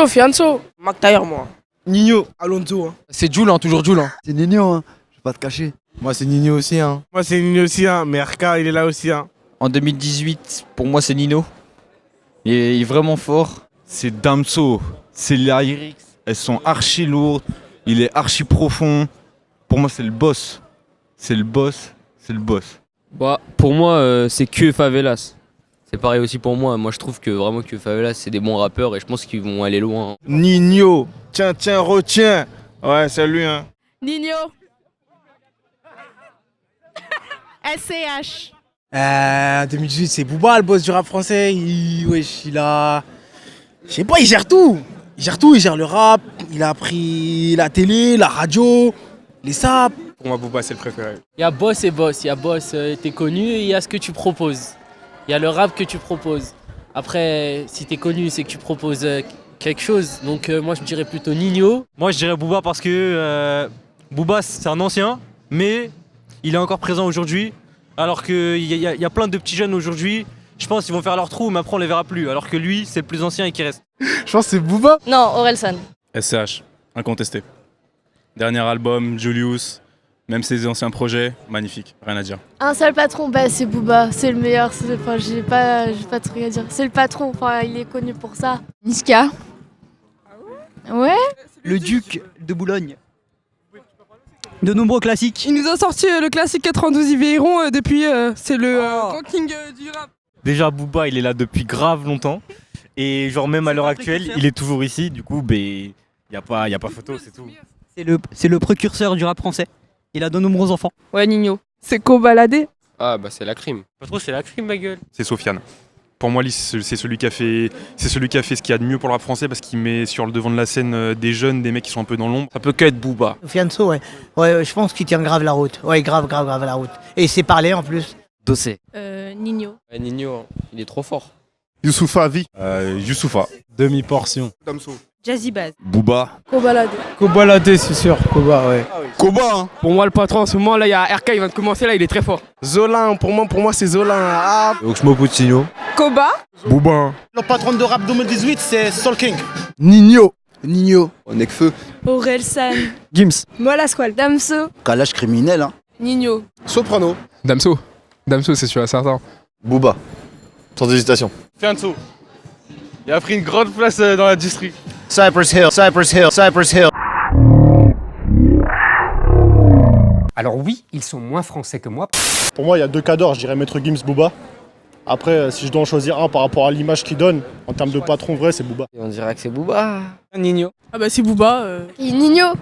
Fianso. McTayer, moi. Nino. Alonso. C'est Jules, hein, toujours Jules. Hein. C'est Nino, hein. Je vais pas te cacher. Moi, c'est Nino aussi. Hein. Moi, c'est Nino aussi, hein. Mais RK, il est là aussi. Hein. En 2018, pour moi, c'est Nino. Il est vraiment fort. C'est Damso, c'est l'Airix. Elles sont archi lourdes. Il est archi profond. Pour moi, c'est le boss. C'est le boss. C'est le boss. Bah, pour moi, c'est que Favelas. C'est pareil aussi pour moi. Moi, je trouve que vraiment que Favelas, c'est des bons rappeurs et je pense qu'ils vont aller loin. Nino. Tiens, retiens. Ouais, c'est lui, hein. Nino. SCH. 2018, c'est Booba, le boss du rap français. Il a. Je sais pas, il gère tout. Il gère le rap. Il a pris la télé, la radio, les saps. Pour moi, Booba, c'est le préféré. Il y a boss et boss. Il y a boss, t'es connu et il y a ce que tu proposes. Il y a le rap que tu proposes. Après, si t'es connu, c'est que tu proposes quelque chose. Donc, moi, je dirais plutôt Nino. Moi, je dirais Booba parce que Booba, c'est un ancien, mais il est encore présent aujourd'hui. Alors qu'il y a plein de petits jeunes aujourd'hui, je pense qu'ils vont faire leur trou, mais après on les verra plus. Alors que lui, c'est le plus ancien et qui reste. Je pense que c'est Booba. Non, Orelsan. SCH, incontesté. Dernier album, Julius, même ses anciens projets, magnifique, rien à dire. Un seul patron, bah c'est Booba, c'est le meilleur. Enfin, j'ai pas de truc à dire. C'est le patron, enfin, il est connu pour ça. Niska. Ouais. Le duc de Boulogne. De nombreux classiques. Il nous a sorti le classique 92 Yveron depuis, c'est le ranking du rap. Déjà, Booba, il est là depuis grave longtemps. Et genre même à l'heure actuelle, il est toujours ici. Du coup, il n'y a pas photo, c'est tout. C'est le précurseur du rap français. Il a de nombreux enfants. Ouais, Nino. C'est Cobaladé. Ah, bah, c'est la crime. Pas trop, c'est la crime, ma gueule. C'est Sofiane. Pour moi, c'est celui qui a fait ce qu'il y a de mieux pour le rap français parce qu'il met sur le devant de la scène des jeunes, des mecs qui sont un peu dans l'ombre. Ça peut qu'être Booba. Fianso, ouais. Ouais, je pense qu'il tient grave la route. Ouais, grave la route. Et il sait parler en plus. Dossé. Nino. Ouais, Nino, il est trop fort. Youssoufa, vie. Youssoufa. Demi-portion. Damso. Jazzy Bass. Booba. Cobaladé. Cobaladé, c'est sûr. Coba, ouais. Koba, hein. Pour moi, le patron en ce moment, là, il y a RK, il vient de commencer, là, il est très fort. Zola, pour moi, c'est Zola. Ah. Oxmo Puccino. Koba. Booba. Le patron de rap 2018, c'est Soul King. Nino. Nekfeu. Orelsan. Gims. Molasqual. Damso. Calage criminel, hein. Nino. Soprano. Damso, c'est sûr et certain. Booba. Sans hésitation. Fianso. Il a pris une grande place dans la district. Cypress Hill. Alors oui, ils sont moins français que moi. Pour moi, il y a deux cas d'or, je dirais Maître Gims, Booba. Après, si je dois en choisir un par rapport à l'image qu'il donne, en termes de patron vrai, c'est Booba. On dirait que c'est Booba. Nino. Ah bah c'est Booba. Nino.